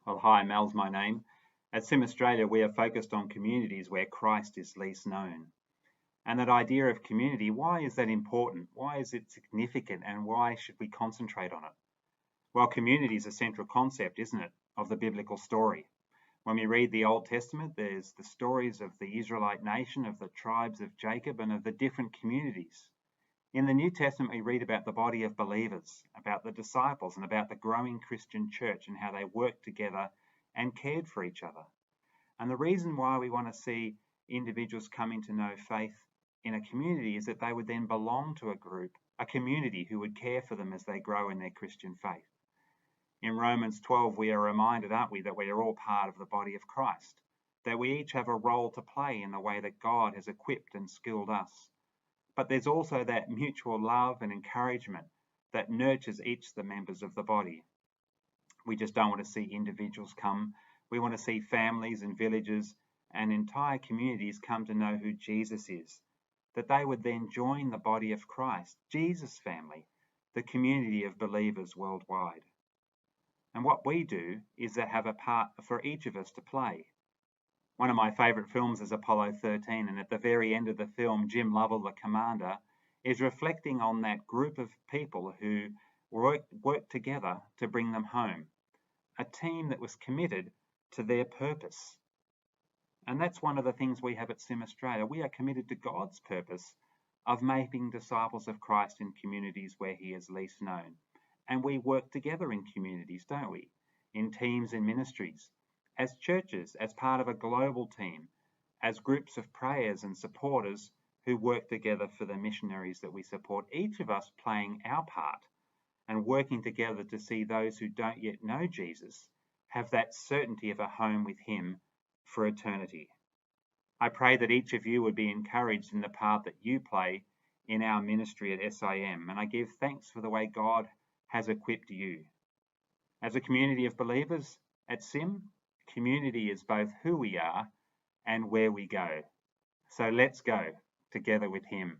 Well, hi, Mel's my name. At Sim Australia, we are focused on communities where Christ is least known. And that idea of community, why is that important? Why is it significant? And why should we concentrate on it? Well, community is a central concept, isn't it, of the biblical story. When we read the Old Testament, there's the stories of the Israelite nation, of the tribes of Jacob, and of the different communities. In the New Testament, we read about the body of believers, about the disciples, and about the growing Christian church and how they worked together and cared for each other. And the reason why we want to see individuals coming to know faith in a community is that they would then belong to a group, a community who would care for them as they grow in their Christian faith. In Romans 12, we are reminded, aren't we, that we are all part of the body of Christ, that we each have a role to play in the way that God has equipped and skilled us. But there's also that mutual love and encouragement that nurtures each of the members of the body. We just don't want to see individuals come. We want to see families and villages and entire communities come to know who Jesus is, that they would then join the body of Christ, Jesus' family, the community of believers worldwide. And what we do is to have a part for each of us to play. One of my favourite films is Apollo 13, and at the very end of the film, Jim Lovell, the commander, is reflecting on that group of people who worked together to bring them home, a team that was committed to their purpose. And that's one of the things we have at Sim Australia. We are committed to God's purpose of making disciples of Christ in communities where he is least known. And we work together in communities, don't we? In teams and ministries, as churches, as part of a global team, as groups of prayers and supporters who work together for the missionaries that we support, each of us playing our part and working together to see those who don't yet know Jesus have that certainty of a home with him for eternity. I pray that each of you would be encouraged in the part that you play in our ministry at SIM, and I give thanks for the way God has equipped you. As a community of believers at Sim, community is both who we are and where we go. So let's go together with him.